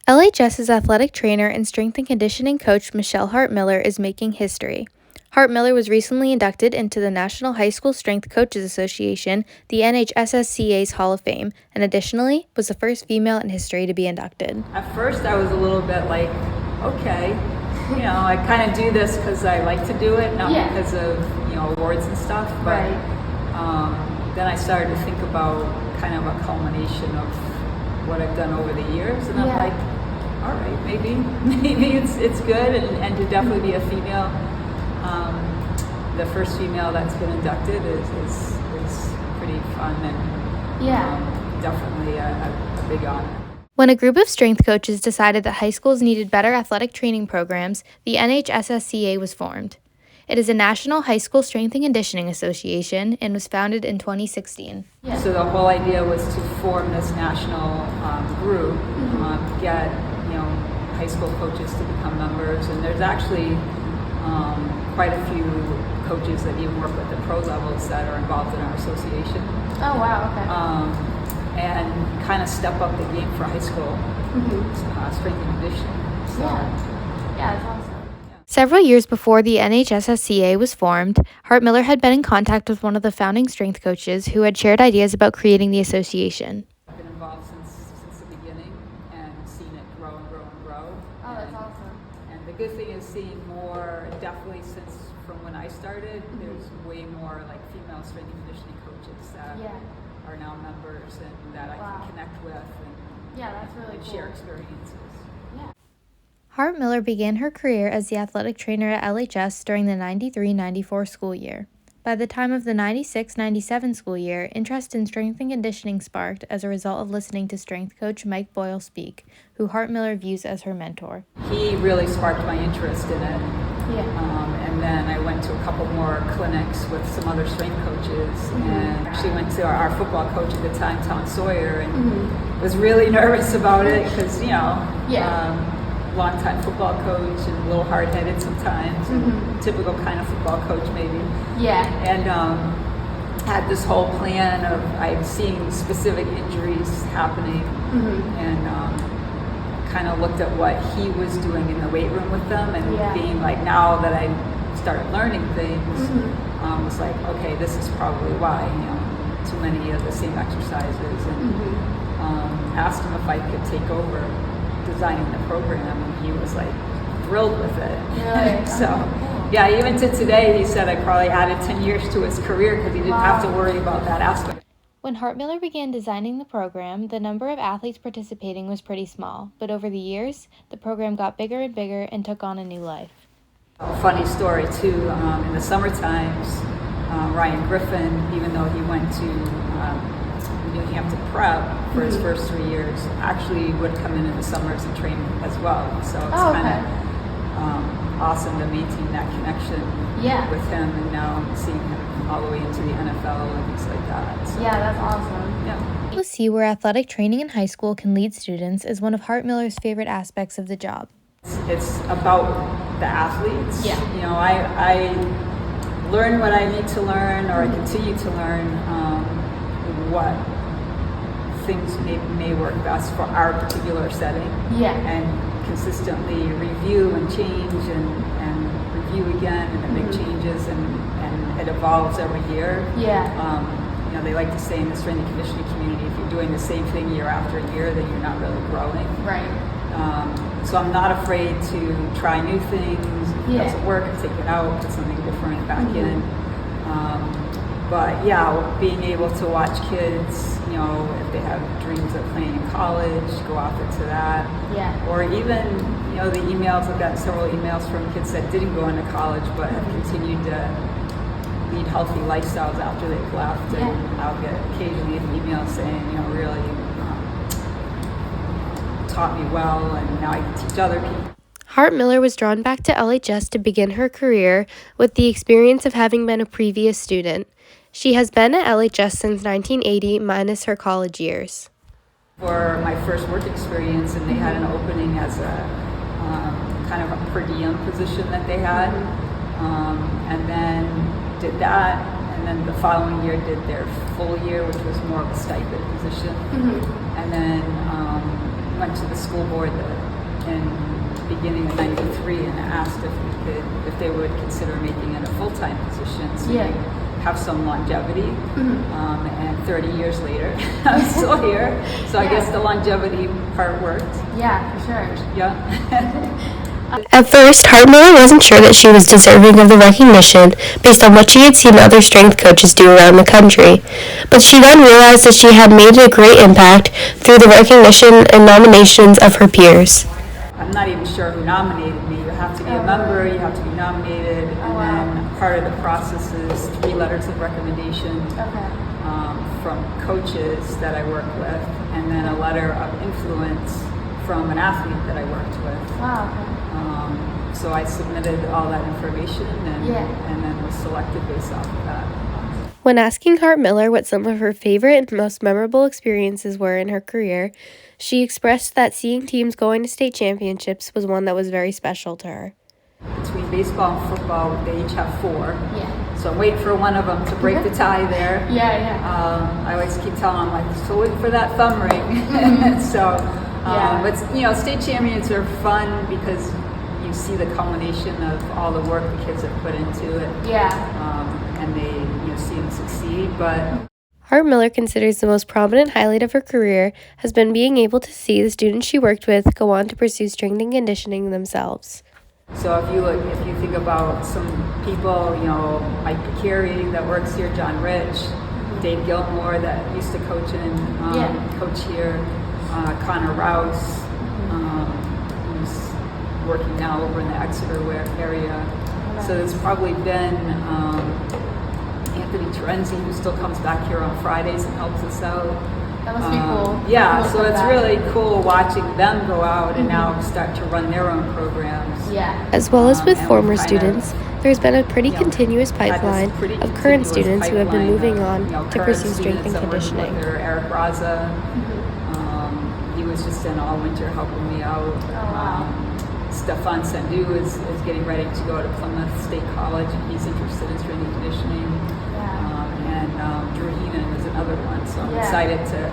LHS's athletic trainer and strength and conditioning coach Michelle Hart-Miller is making history. Hart-Miller was recently inducted into the National High School Strength Coaches Association, the NHSSCA's Hall of Fame, and additionally was the first female in history to be inducted. At first I was a little bit like, okay, I kind of do this because I like to do it, not because of, awards and stuff, but then I started to think about kind of a culmination of what I've done over the years, and I'm like, all right, maybe it's good, and to definitely be a female, the first female that's been inducted is pretty fun and definitely a big honor. When a group of strength coaches decided that high schools needed better athletic training programs, the NHSSCA was formed. It is a national high school strength and conditioning association and was founded in 2016. So the whole idea was to form this national group, get high school coaches to become members, and there's actually quite a few coaches that even work at the pro levels that are involved in our association. Oh wow, okay. And kind of step up the game for high school strength and conditioning. So, that's awesome. Several years before the NHSSCA was formed, Hart-Miller had been in contact with one of the founding strength coaches who had shared ideas about creating the association. I've been involved since the beginning and seen it grow and grow and grow. Oh, that's awesome. And the good thing is seeing more, definitely since from when I started, there's way more like female strength and conditioning coaches that are now members and that I can connect with and that's really cool. Share experiences. Hart-Miller began her career as the athletic trainer at LHS during the 93-94 school year. By the time of the 96-97 school year, interest in strength and conditioning sparked as a result of listening to strength coach Mike Boyle speak, who Hart-Miller views as her mentor. He really sparked my interest in it. And then I went to a couple more clinics with some other strength coaches, and actually went to our football coach at the time, Tom Sawyer, and was really nervous about it because, long-time football coach and a little hard-headed sometimes, typical kind of football coach maybe. And had this whole plan of I'd seen specific injuries happening, and kind of looked at what he was doing in the weight room with them, and being like, now that I started learning things, was like, okay, this is probably why, too many of the same exercises, and asked him if I could take over designing the program, and he was like thrilled with it. Really? So even to today, he said I probably added 10 years to his career because he didn't have to worry about that aspect. When Hart-Miller began designing the program, the number of athletes participating was pretty small, but over the years, the program got bigger and bigger and took on a new life. A funny story too, in the summer times, Ryan Griffin, even though he went to New Hampton Prep for his first 3 years, actually would come in the summers and train as well. So it's kind of awesome to maintain that connection with him, and now seeing him all the way into the NFL and things like that. So, that's awesome. To see where athletic training in high school can lead students is one of Hart-Miller's favorite aspects of the job. It's about the athletes. I learn what I need to learn, or I continue to learn what things may work best for our particular setting, and consistently review and change and review again, and then make changes, and it evolves every year. They like to say in the strength and conditioning community, if you're doing the same thing year after year, then you're not really growing. So I'm not afraid to try new things. If it doesn't work, I take it out, put something different back in. But being able to watch kids, if they have dreams of playing in college, go off into that. Or even, the emails, I've gotten several emails from kids that didn't go into college but have continued to lead healthy lifestyles after they've left. And I'll get occasionally an email saying, really taught me well, and now I can teach other people. Hart-Miller was drawn back to LHS to begin her career with the experience of having been a previous student. She has been at LHS since 1980, minus her college years. For my first work experience, and they had an opening as a kind of a per diem position that they had, and then did that, and then the following year did their full year, which was more of a stipend position, and then went to the school board in the beginning of '93 and asked if they would consider making it a full-time position, so you have some longevity. And 30 years later, I'm still here. So I guess the longevity part worked. Yeah, for sure. Yeah. At first, Hart-Miller wasn't sure that she was deserving of the recognition based on what she had seen other strength coaches do around the country, but she then realized that she had made a great impact through the recognition and nominations of her peers. I'm not even sure who nominated me. You have to be a member, you have to be nominated, and then part of the process is 3 letters of recommendation from coaches that I work with, and then a letter of influence from an athlete that I worked with. Wow, okay. So I submitted all that information and then was selected based off of that. When asking Hart-Miller what some of her favorite and most memorable experiences were in her career, she expressed that seeing teams going to state championships was one that was very special to her. Between baseball and football, they each have 4. Yeah. So I'm waiting for one of them to break the tie there. Yeah. I always keep telling them, like, so waiting for that thumb ring. But state champions are fun because you see the culmination of all the work the kids have put into it. And they see them succeed. But Hart-Miller considers the most prominent highlight of her career has been being able to see the students she worked with go on to pursue strength and conditioning themselves. So if you think about some people, Mike Picari that works here, John Rich, Dave Gilmore that used to coach coach here, Connor Rouse, who's working now over in the Exeter area. So there's probably been Anthony Terenzi, who still comes back here on Fridays and helps us out. That must be cool. Yeah, so it's really cool watching them go out and now start to run their own programs. Yeah. As well as with former students, there's been a pretty continuous pipeline of current students who have been moving on to pursue strength and conditioning. Eric Raza, he was just in all winter helping me out. Stefan Sandu is getting ready to go to Plymouth State College, and he's interested in strength and conditioning. And Drew Heenan is another one, so I'm excited to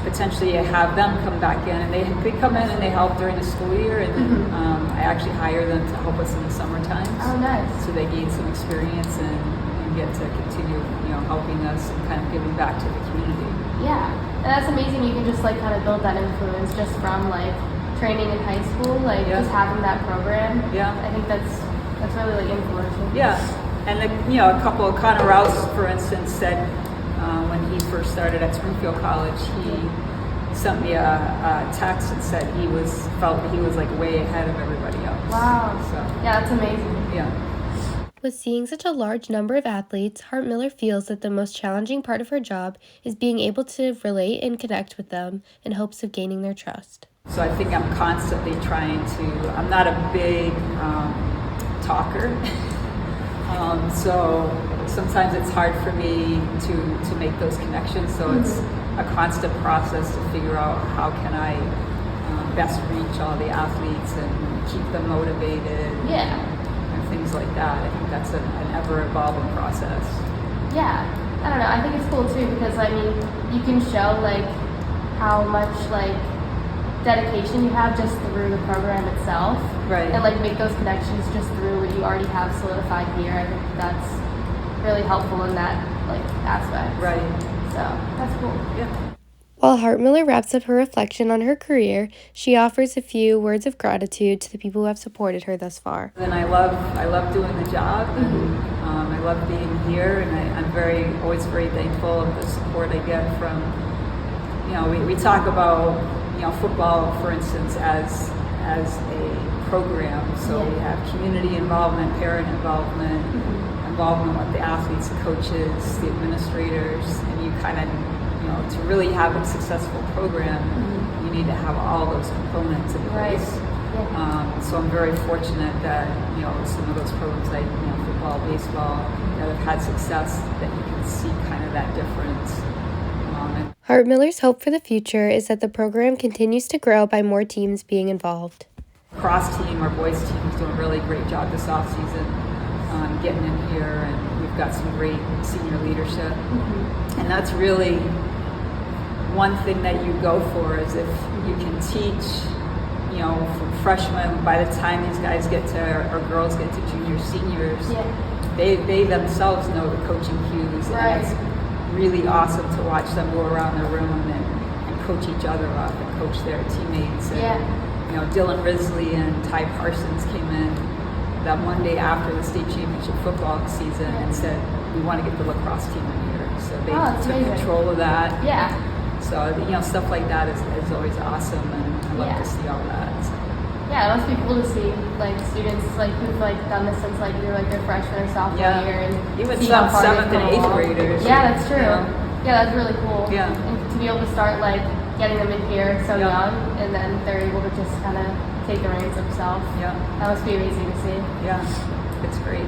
potentially have them come back in, and they come in and they help during the school year, and I actually hire them to help us in the summer times. Oh, nice. So they gain some experience and get to continue, helping us and kind of giving back to the community. Yeah, and that's amazing. You can just kind of build that influence just from training in high school, just having that program. Yeah, I think that's really influential. Yeah, and a couple of Connor Rouse, for instance, said when he first started at Springfield College, he sent me a text and said he felt he was way ahead of everybody else. Wow. So yeah, that's amazing. Yeah. With seeing such a large number of athletes, Hart-Miller feels that the most challenging part of her job is being able to relate and connect with them in hopes of gaining their trust. So I think I'm constantly trying to, I'm not a big talker, so sometimes it's hard for me to make those connections, so it's a constant process to figure out how can I best reach all the athletes and keep them motivated. And things like that. I think that's an ever-evolving process. Yeah, I don't know. I think it's cool too because you can show how much dedication you have just through the program itself, right? And make those connections just through what you already have solidified here. I think that's really helpful in that aspect. Right. So that's cool. Yeah. While Hart-Miller wraps up her reflection on her career, she offers a few words of gratitude to the people who have supported her thus far. And I love doing the job, and I love being here, and I'm always very thankful of the support I get from, we talk about, football, for instance, as a program. So we have community involvement, parent involvement, involvement with the athletes, the coaches, the administrators, and you kind of, to really have a successful program, you need to have all those components in place. So I'm very fortunate that, some of those programs like, football, baseball, that have had success, that you can see kind of that difference. Hart-Miller's hope for the future is that the program continues to grow by more teams being involved. Cross team, our boys team is doing a really great job this offseason, getting in here, and we've got some great senior leadership. And that's really one thing that you go for is if you can teach, from freshmen, by the time these guys get to, or girls get to juniors, seniors, they themselves know the coaching cues. Right. And it's really awesome to watch them go around the room and coach each other up and coach their teammates. And, Dylan Risley and Ty Parsons came in that Monday after the state championship football season and said, we want to get the lacrosse team in here. So they took amazing. control of that. Yeah. So, stuff like that is always awesome, and I love to see all that. So. Yeah, it must be cool to see students who've done this since either their freshman or sophomore year, and even see some how far 7th and 8th along. graders. Yeah, that's true. Yeah, that's really cool. Yeah. And to be able to start getting them in here so young, and then they're able to just kind of take the reins themselves. Yeah. That must be amazing to see. Yeah, it's great.